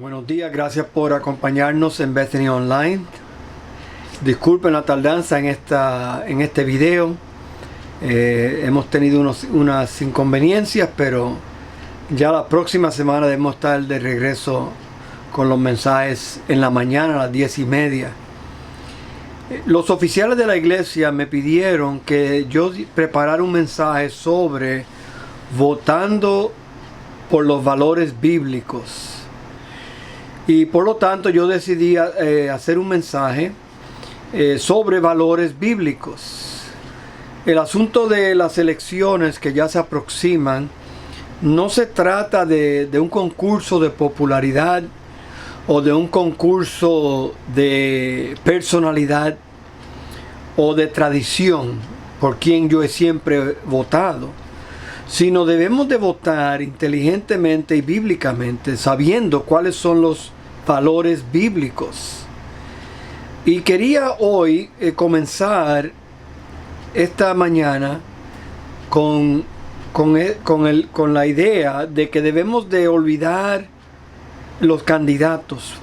Buenos días, gracias por acompañarnos en Bethany Online. Disculpen la tardanza en este video. Hemos tenido unas inconveniencias, pero ya la próxima semana debemos estar de regreso con los mensajes en la mañana a las 10:30. Los oficiales de la iglesia me pidieron que yo preparara un mensaje sobre votando por los valores bíblicos. Y por lo tanto yo decidí hacer un mensaje sobre valores bíblicos. El asunto de las elecciones que ya se aproximan no se trata de un concurso de popularidad o de un concurso de personalidad o de tradición por quien yo he siempre votado, sino debemos de votar inteligentemente y bíblicamente, sabiendo cuáles son los valores bíblicos. Y quería hoy comenzar esta mañana con la idea de que debemos de olvidar los candidatos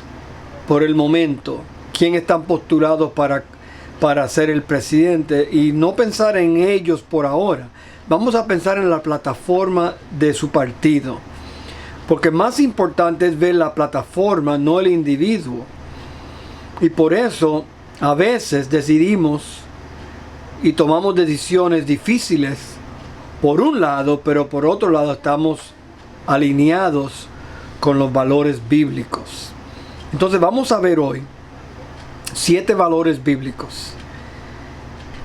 por el momento, quién están postulados para ser el presidente, y no pensar en ellos por ahora. Vamos a pensar en la plataforma de su partido, porque más importante es ver la plataforma, no el individuo. Y por eso a veces decidimos y tomamos decisiones difíciles por un lado, pero por otro lado estamos alineados con los valores bíblicos. Entonces vamos a ver hoy 7 valores bíblicos.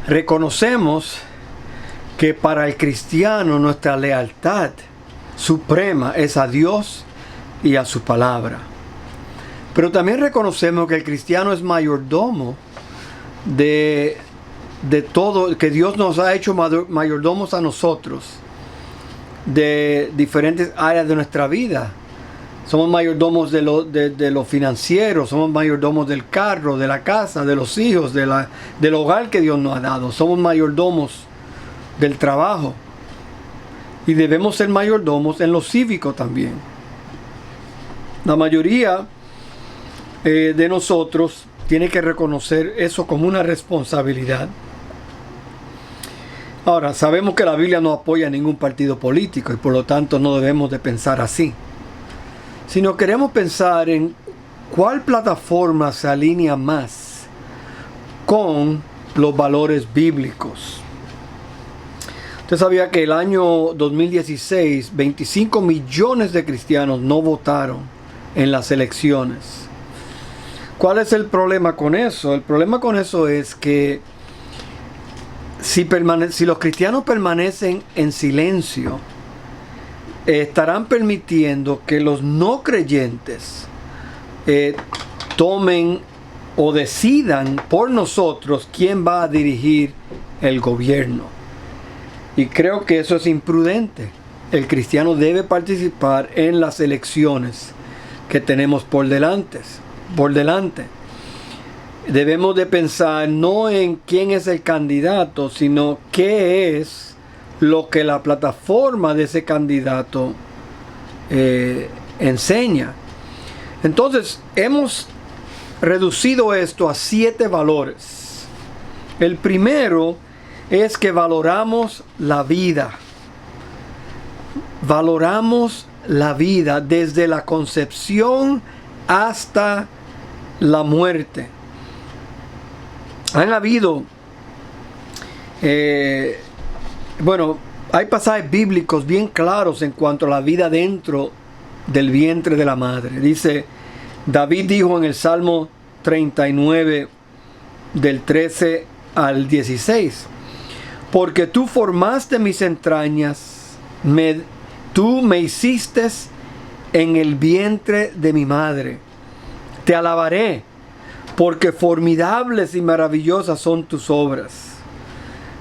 Reconocemos que para el cristiano nuestra lealtad suprema es a Dios y a su palabra. Pero también reconocemos que el cristiano es mayordomo de todo, que Dios nos ha hecho mayordomos a nosotros de diferentes áreas de nuestra vida. Somos mayordomos de lo financiero, somos mayordomos del carro, de la casa, de los hijos, del hogar que Dios nos ha dado. Somos mayordomos del trabajo, y debemos ser mayordomos en lo cívico también. La mayoría de nosotros tiene que reconocer eso como una responsabilidad. Ahora, sabemos que la Biblia no apoya a ningún partido político y por lo tanto no debemos de pensar así, sino queremos pensar en cuál plataforma se alinea más con los valores bíblicos. Usted sabía que el año 2016, 25 millones de cristianos no votaron en las elecciones. ¿Cuál es el problema con eso? El problema con eso es que si los cristianos permanecen en silencio, estarán permitiendo que los no creyentes tomen o decidan por nosotros quién va a dirigir el gobierno. Y creo que eso es imprudente. El cristiano debe participar en las elecciones que tenemos por delante. Debemos de pensar no en quién es el candidato, sino qué es lo que la plataforma de ese candidato enseña. Entonces, hemos reducido esto a 7 valores. El primero es que valoramos la vida. Valoramos la vida desde la concepción hasta la muerte. Han habido, hay pasajes bíblicos bien claros en cuanto a la vida dentro del vientre de la madre. Dice, David dijo en el Salmo 39, del 13 al 16, porque tú formaste mis entrañas, tú me hiciste en el vientre de mi madre. Te alabaré, porque formidables y maravillosas son tus obras.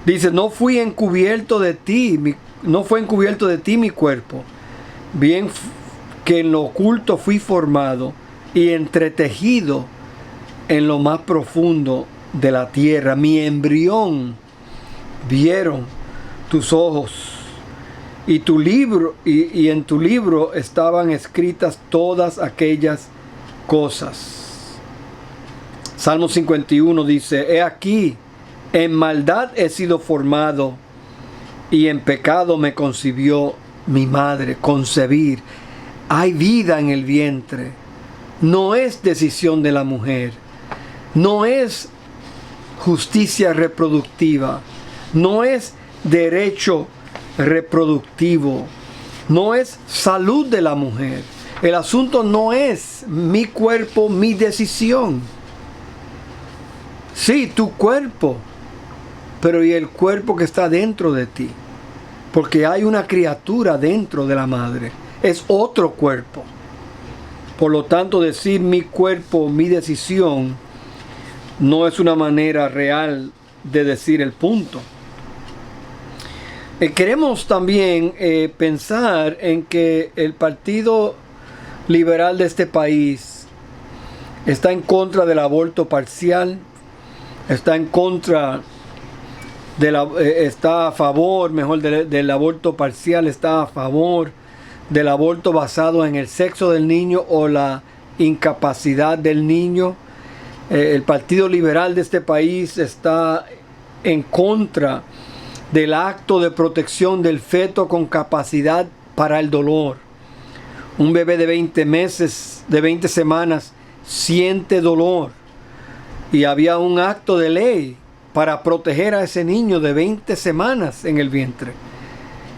Dice, no fue encubierto de ti mi cuerpo, bien que en lo oculto fui formado y entretejido en lo más profundo de la tierra. Mi embrión vieron tus ojos, y en tu libro estaban escritas todas aquellas cosas. Salmo 51 dice: He aquí, en maldad he sido formado, y en pecado me concibió mi madre. Concebir. Hay vida en el vientre. No es decisión de la mujer. No es justicia reproductiva. No es derecho reproductivo. No es salud de la mujer. El asunto no es mi cuerpo, mi decisión. Sí, tu cuerpo, pero ¿y el cuerpo que está dentro de ti? Porque hay una criatura dentro de la madre. Es otro cuerpo. Por lo tanto, decir mi cuerpo, mi decisión, no es una manera real de decir el punto. Queremos también pensar en que el Partido Liberal de este país está en contra del aborto parcial, está en contra está a favor, del aborto parcial, está a favor del aborto basado en el sexo del niño o la incapacidad del niño. El Partido Liberal de este país está en contra del acto de protección del feto con capacidad para el dolor. Un bebé de 20 meses, de 20 semanas, siente dolor. Y había un acto de ley para proteger a ese niño de 20 semanas en el vientre.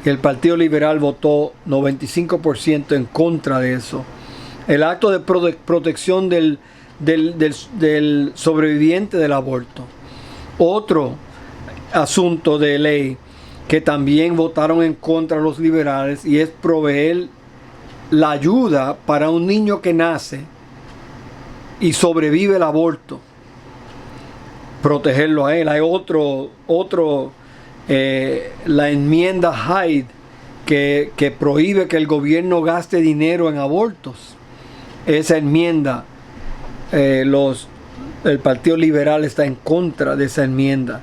Y el Partido Liberal votó 95% en contra de eso. El acto de protección del sobreviviente del aborto. Otro asunto de ley que también votaron en contra los liberales, y es proveer la ayuda para un niño que nace y sobrevive el aborto, protegerlo a él. Hay la enmienda Hyde que prohíbe que el gobierno gaste dinero en abortos. Esa enmienda, el Partido Liberal está en contra de esa enmienda.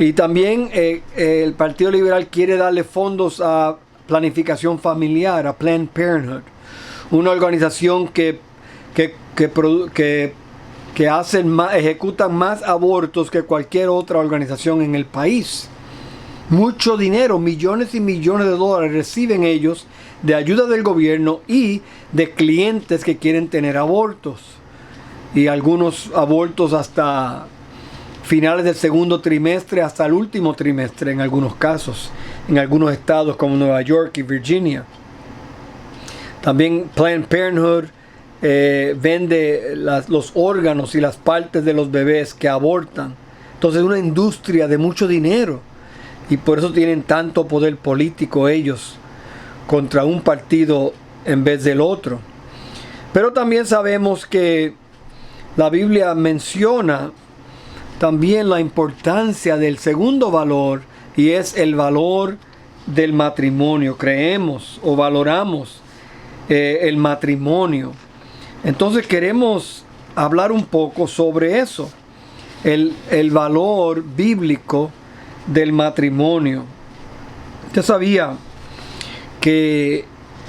Y también el Partido Liberal quiere darle fondos a planificación familiar, a Planned Parenthood, una organización que ejecutan más abortos que cualquier otra organización en el país. Mucho dinero, millones y millones de dólares reciben ellos de ayuda del gobierno y de clientes que quieren tener abortos. Y algunos abortos hasta finales del segundo trimestre, hasta el último trimestre en algunos casos, en algunos estados como Nueva York y Virginia. También Planned Parenthood vende los órganos y las partes de los bebés que abortan. Entonces es una industria de mucho dinero, y por eso tienen tanto poder político ellos contra un partido en vez del otro. Pero también sabemos que la Biblia menciona también la importancia del segundo valor, y es el valor del matrimonio. Creemos o valoramos el matrimonio. Entonces queremos hablar un poco sobre eso, el valor bíblico del matrimonio. ¿Usted sabía que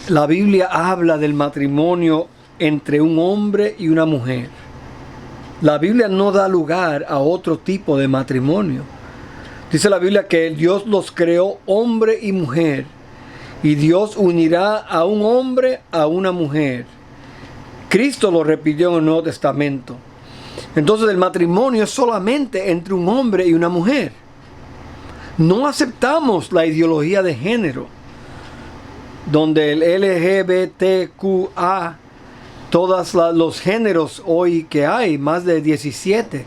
la Biblia habla del matrimonio entre un hombre y una mujer? La Biblia no da lugar a otro tipo de matrimonio. Dice la Biblia que Dios los creó hombre y mujer, y Dios unirá a un hombre a una mujer. Cristo lo repitió en el Nuevo Testamento. Entonces el matrimonio es solamente entre un hombre y una mujer. No aceptamos la ideología de género, donde el LGBTQA, todos los géneros hoy que hay, más de 17.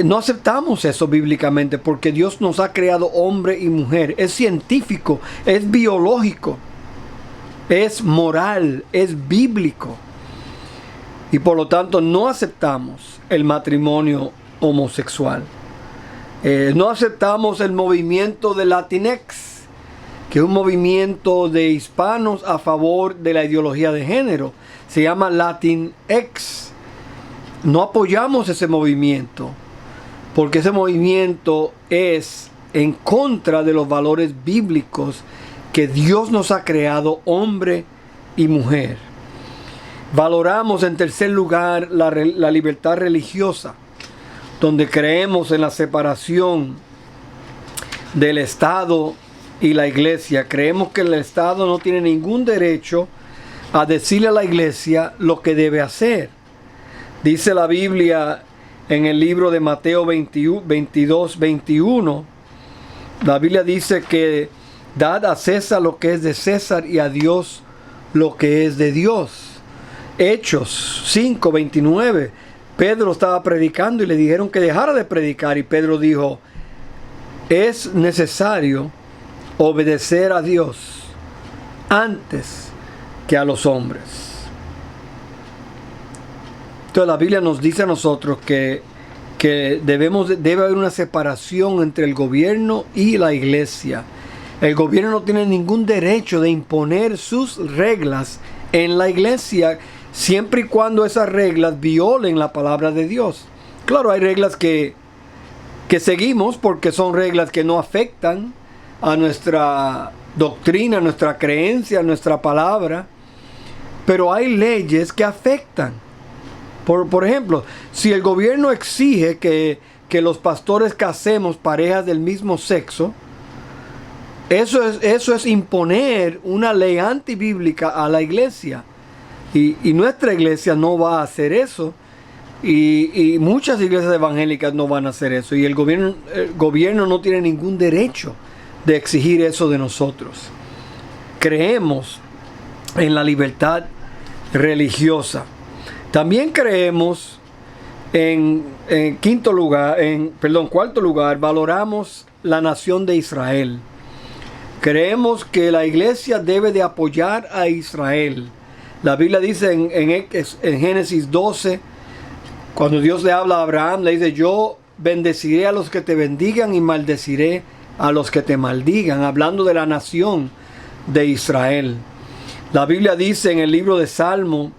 No aceptamos eso bíblicamente, porque Dios nos ha creado hombre y mujer. Es científico, es biológico, es moral, es bíblico. Y por lo tanto no aceptamos el matrimonio homosexual. No aceptamos el movimiento de Latinx, que es un movimiento de hispanos a favor de la ideología de género. Se llama Latinx. No apoyamos ese movimiento, porque ese movimiento es en contra de los valores bíblicos que Dios nos ha creado, hombre y mujer. Valoramos en tercer lugar la libertad religiosa, donde creemos en la separación del Estado y la Iglesia. Creemos que el Estado no tiene ningún derecho a decirle a la Iglesia lo que debe hacer. Dice la Biblia en el libro de Mateo 22, 21, la Biblia dice que dad a César lo que es de César y a Dios lo que es de Dios. Hechos 5, 29, Pedro estaba predicando y le dijeron que dejara de predicar, y Pedro dijo: es necesario obedecer a Dios antes que a los hombres. Entonces la Biblia nos dice a nosotros que debe haber una separación entre el gobierno y la iglesia. El gobierno no tiene ningún derecho de imponer sus reglas en la iglesia, siempre y cuando esas reglas violen la palabra de Dios. Claro, hay reglas que seguimos porque son reglas que no afectan a nuestra doctrina, a nuestra creencia, a nuestra palabra, pero hay leyes que afectan. Por ejemplo, si el gobierno exige que los pastores casemos parejas del mismo sexo, eso es imponer una ley antibíblica a la iglesia. Y nuestra iglesia no va a hacer eso. Y muchas iglesias evangélicas no van a hacer eso. Y el gobierno no tiene ningún derecho de exigir eso de nosotros. Creemos en la libertad religiosa. También creemos en cuarto lugar, valoramos la nación de Israel. Creemos que la iglesia debe de apoyar a Israel. La Biblia dice en Génesis 12, cuando Dios le habla a Abraham, le dice: yo bendeciré a los que te bendigan y maldeciré a los que te maldigan, hablando de la nación de Israel. La Biblia dice en el libro de Salmo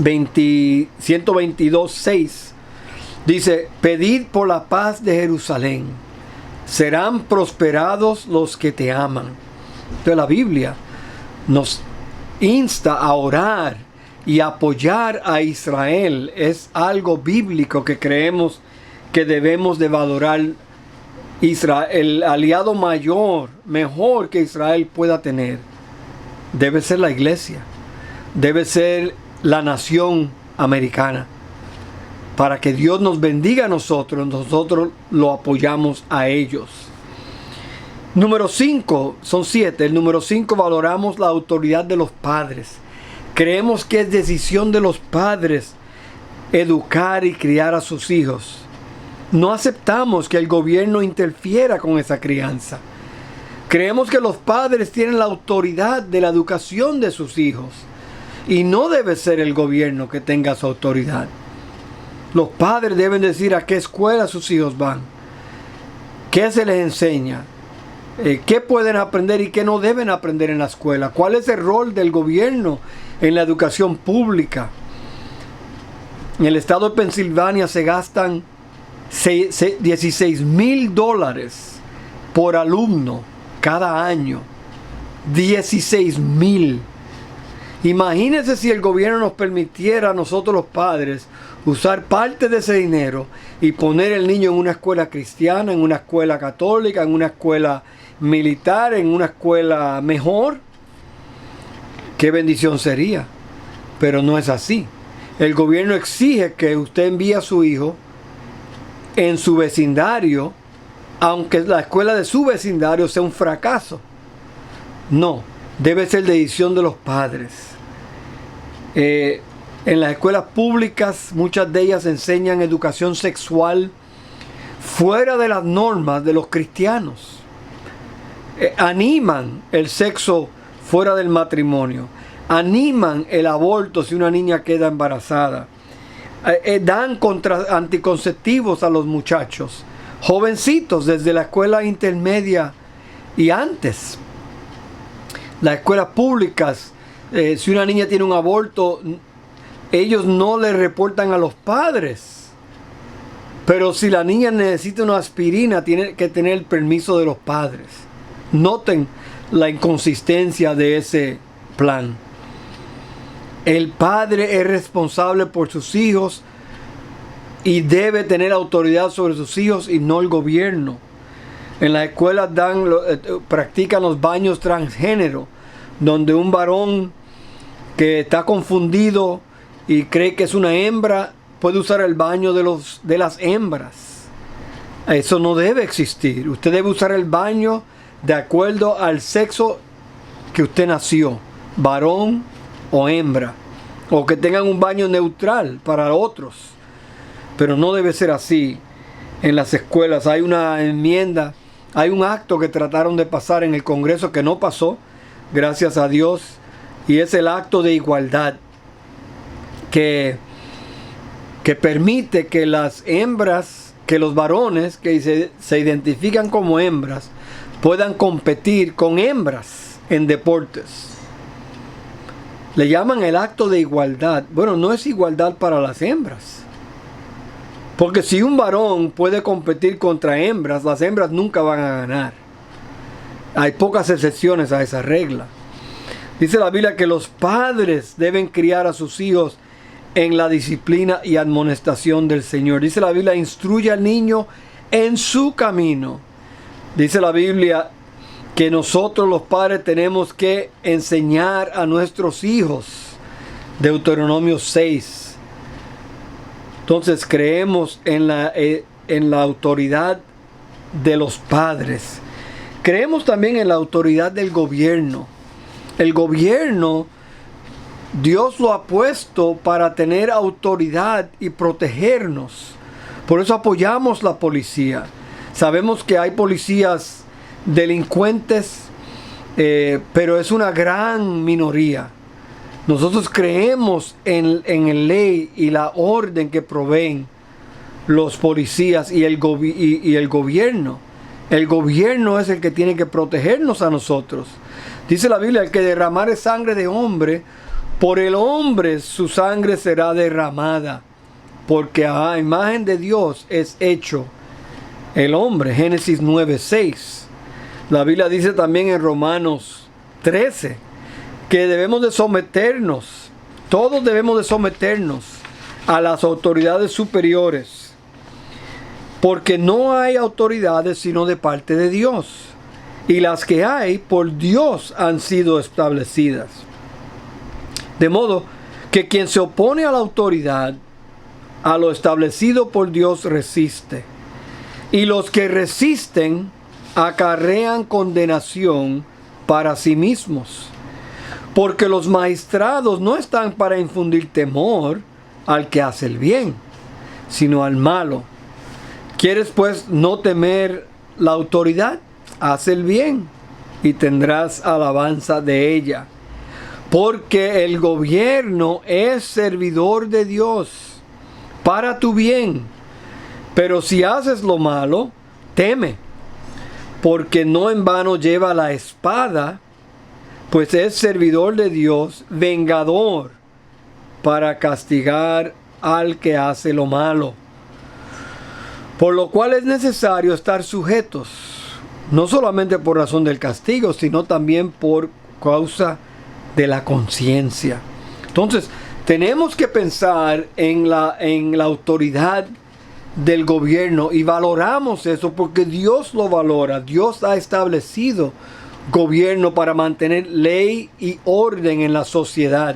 122, 6, dice: pedid por la paz de Jerusalén, serán prosperados los que te aman. Entonces la Biblia nos insta a orar y apoyar a Israel. Es algo bíblico que creemos que debemos de valorar. Israel, el aliado mejor que Israel pueda tener, debe ser la iglesia, debe ser la nación americana. Para que Dios nos bendiga a nosotros lo apoyamos a ellos. Número 5, son 7. El número 5, valoramos la autoridad de los padres. Creemos que es decisión de los padres educar y criar a sus hijos. No aceptamos que el gobierno interfiera con esa crianza. Creemos que los padres tienen la autoridad de la educación de sus hijos. Y no debe ser el gobierno que tenga esa autoridad. Los padres deben decir a qué escuela sus hijos van, qué se les enseña, qué pueden aprender y qué no deben aprender en la escuela, cuál es el rol del gobierno en la educación pública. En el estado de Pensilvania se gastan $16,000 por alumno cada año. 16,000. Imagínense si el gobierno nos permitiera a nosotros los padres usar parte de ese dinero y poner el niño en una escuela cristiana, en una escuela católica, en una escuela militar, en una escuela mejor. Qué bendición sería. Pero no es así. El gobierno exige que usted envíe a su hijo en su vecindario, aunque la escuela de su vecindario sea un fracaso. No, debe ser decisión de los padres. En las escuelas públicas, muchas de ellas enseñan educación sexual fuera de las normas de los cristianos. Animan el sexo fuera del matrimonio. Animan el aborto si una niña queda embarazada. Dan anticonceptivos a los muchachos, jovencitos, desde la escuela intermedia y antes. Las escuelas públicas, si una niña tiene un aborto, ellos no le reportan a los padres. Pero si la niña necesita una aspirina, tiene que tener el permiso de los padres. Noten la inconsistencia de ese plan. El padre es responsable por sus hijos y debe tener autoridad sobre sus hijos y no el gobierno. En las escuelas practican los baños transgénero, donde un varón que está confundido y cree que es una hembra puede usar el baño de las hembras. Eso no debe existir. Usted debe usar el baño de acuerdo al sexo que usted nació, varón o hembra, o que tengan un baño neutral para otros. Pero no debe ser así. En las escuelas hay una enmienda, hay un acto que trataron de pasar en el Congreso que no pasó, gracias a Dios, y es el acto de igualdad que permite que las hembras, que los varones que se identifican como hembras puedan competir con hembras en deportes. Le llaman el acto de igualdad. Bueno, no es igualdad para las hembras. Porque si un varón puede competir contra hembras, las hembras nunca van a ganar. Hay pocas excepciones a esa regla. Dice la Biblia que los padres deben criar a sus hijos en la disciplina y admonestación del Señor. Dice la Biblia, instruye al niño en su camino. Dice la Biblia que nosotros los padres tenemos que enseñar a nuestros hijos. Deuteronomio 6. Entonces creemos en la autoridad de los padres. Creemos también en la autoridad del gobierno. El gobierno, Dios lo ha puesto para tener autoridad y protegernos. Por eso apoyamos la policía. Sabemos que hay policías delincuentes, pero es una gran minoría. Nosotros creemos en la ley y la orden que proveen los policías y el gobierno. El gobierno es el que tiene que protegernos a nosotros. Dice la Biblia, el que derramare sangre de hombre, por el hombre su sangre será derramada, porque a imagen de Dios es hecho el hombre. Génesis 9:6. La Biblia dice también en Romanos 13 que debemos de someternos, todos debemos de someternos a las autoridades superiores, porque no hay autoridades sino de parte de Dios, y las que hay por Dios han sido establecidas. De modo que quien se opone a la autoridad, a lo establecido por Dios, resiste, y los que resisten acarrean condenación para sí mismos. Porque los maestrados no están para infundir temor al que hace el bien, sino al malo. ¿Quieres pues no temer la autoridad? Haz el bien y tendrás alabanza de ella. Porque el gobierno es servidor de Dios para tu bien. Pero si haces lo malo, teme, porque no en vano lleva la espada, pues es servidor de Dios, vengador, para castigar al que hace lo malo. Por lo cual es necesario estar sujetos, no solamente por razón del castigo, sino también por causa de la conciencia. Entonces, tenemos que pensar en la autoridad del gobierno y valoramos eso porque Dios lo valora. Dios ha establecido gobierno para mantener ley y orden en la sociedad.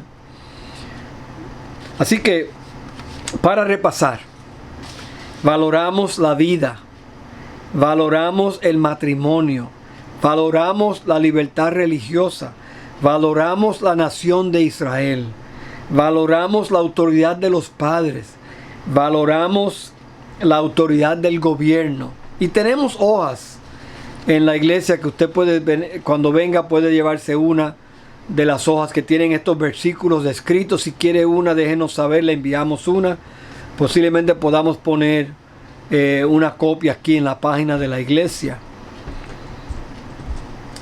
Así que, para repasar, valoramos la vida, valoramos el matrimonio, valoramos la libertad religiosa, valoramos la nación de Israel, valoramos la autoridad de los padres, valoramos la autoridad del gobierno, y tenemos hojas en la iglesia que usted puede, cuando venga, puede llevarse una de las hojas que tienen estos versículos escritos. Si quiere una, déjenos saber, le enviamos una. Posiblemente podamos poner una copia aquí en la página de la iglesia.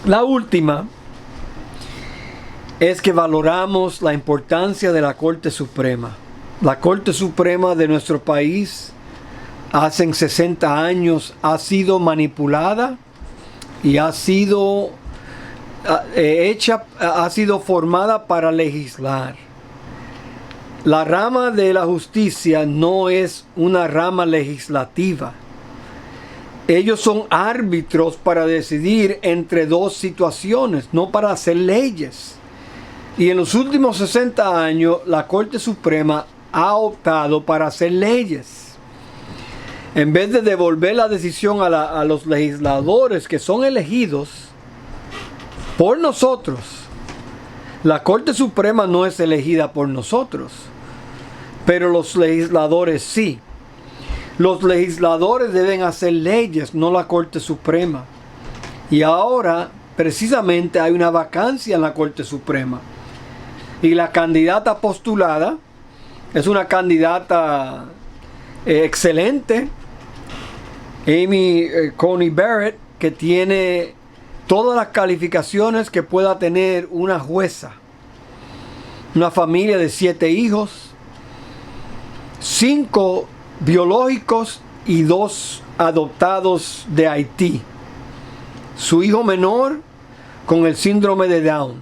La última es que valoramos la importancia de la Corte Suprema. La Corte Suprema de nuestro país hace 60 años ha sido manipulada y ha sido formada para legislar. La rama de la justicia no es una rama legislativa. Ellos son árbitros para decidir entre dos situaciones, no para hacer leyes. Y en los últimos 60 años, la Corte Suprema ha optado para hacer leyes. En vez de devolver la decisión a los legisladores que son elegidos por nosotros, la Corte Suprema no es elegida por nosotros, pero los legisladores sí. Los legisladores deben hacer leyes, no la Corte Suprema. Y ahora, precisamente, hay una vacancia en la Corte Suprema. Y la candidata postulada es una candidata excelente, Amy Coney Barrett, que tiene todas las calificaciones que pueda tener una jueza. Una familia de 7 hijos, 5 biológicos y 2 adoptados de Haití. Su hijo menor con el síndrome de Down.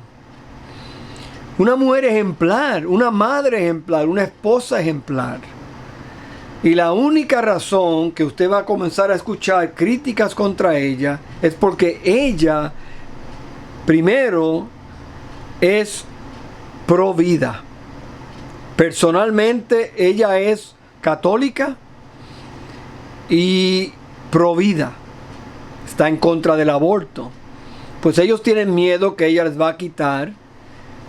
Una mujer ejemplar, una madre ejemplar, una esposa ejemplar. Y la única razón que usted va a comenzar a escuchar críticas contra ella es porque ella, primero, es pro vida. Personalmente, ella es católica y pro vida. Está en contra del aborto. Pues ellos tienen miedo que ella les va a quitar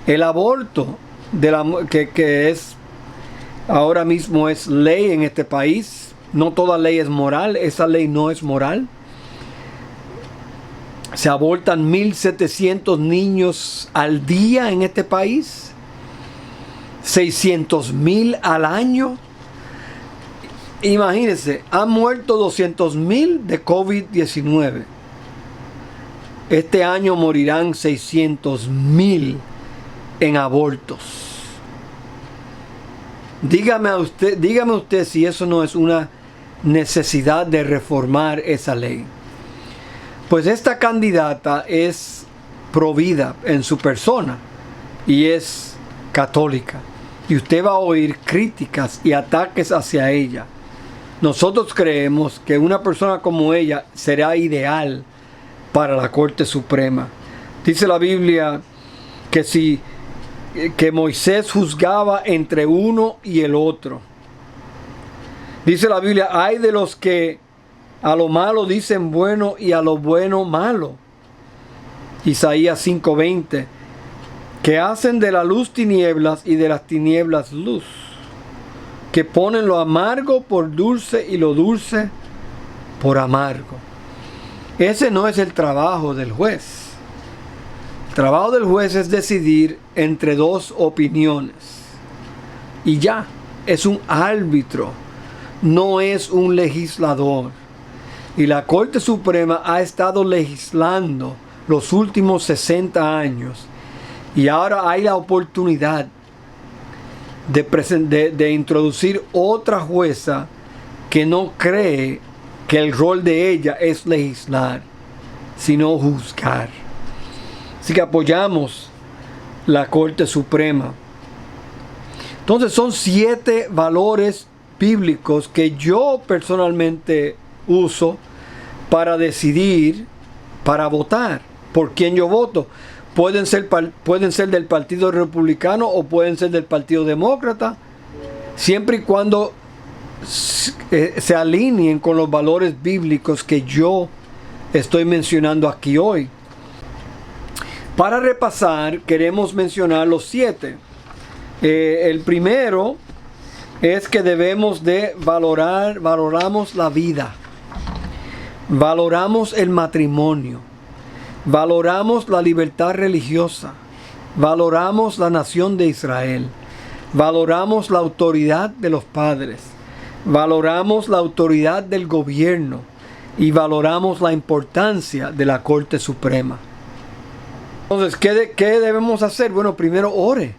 el aborto que es ahora mismo es ley en este país. No toda ley es moral. Esa ley no es moral. Se abortan 1,700 niños al día en este país. 600,000 al año. Imagínense, han muerto 200,000 de COVID-19. Este año morirán 600,000 en abortos. Dígame usted si eso no es una necesidad de reformar esa ley. Pues esta candidata es provida en su persona y es católica. Y usted va a oír críticas y ataques hacia ella. Nosotros creemos que una persona como ella será ideal para la Corte Suprema. Dice la Biblia que Moisés juzgaba entre uno y el otro. Dice la Biblia, hay de los que a lo malo dicen bueno y a lo bueno malo. Isaías 5:20, que hacen de la luz tinieblas y de las tinieblas luz, que ponen lo amargo por dulce y lo dulce por amargo. Ese no es el trabajo del juez. El trabajo del juez es decidir entre dos opiniones. Y ya, es un árbitro, no es un legislador. Y la Corte Suprema ha estado legislando los últimos 60 años. Y ahora hay la oportunidad de introducir otra jueza que no cree que el rol de ella es legislar, sino juzgar. Así que apoyamos la Corte Suprema. Entonces son 7 valores bíblicos que yo personalmente uso para decidir, para votar. ¿Por quién yo voto? Pueden ser del Partido Republicano o pueden ser del Partido Demócrata, siempre y cuando se alineen con los valores bíblicos que yo estoy mencionando aquí hoy. Para repasar, queremos mencionar los 7. El primero es que debemos de valoramos la vida, valoramos el matrimonio, valoramos la libertad religiosa, valoramos la nación de Israel, valoramos la autoridad de los padres, valoramos la autoridad del gobierno y valoramos la importancia de la Corte Suprema. Entonces, ¿qué debemos hacer? Bueno, primero ore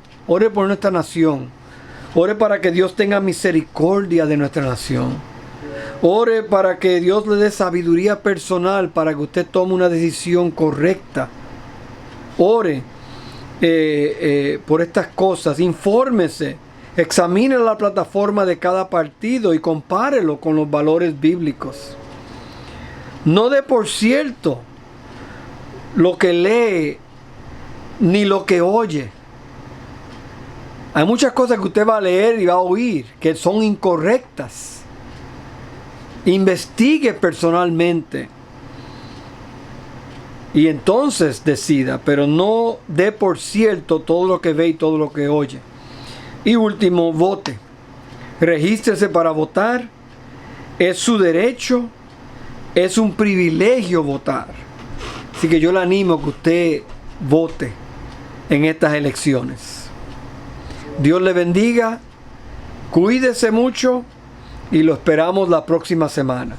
por nuestra nación, ore para que Dios tenga misericordia de nuestra nación, ore para que Dios le dé sabiduría personal para que usted tome una decisión correcta, ore por estas cosas, infórmese Examine la plataforma de cada partido y compárelo con los valores bíblicos. No dé por cierto lo que lee ni lo que oye. Hay muchas cosas que usted va a leer y va a oír que son incorrectas. Investigue personalmente y entonces decida, pero no dé por cierto todo lo que ve y todo lo que oye. Y último, vote. Regístrese para votar. Es su derecho. Es un privilegio votar. Así que yo le animo a que usted vote en estas elecciones. Dios le bendiga. Cuídese mucho y lo esperamos la próxima semana.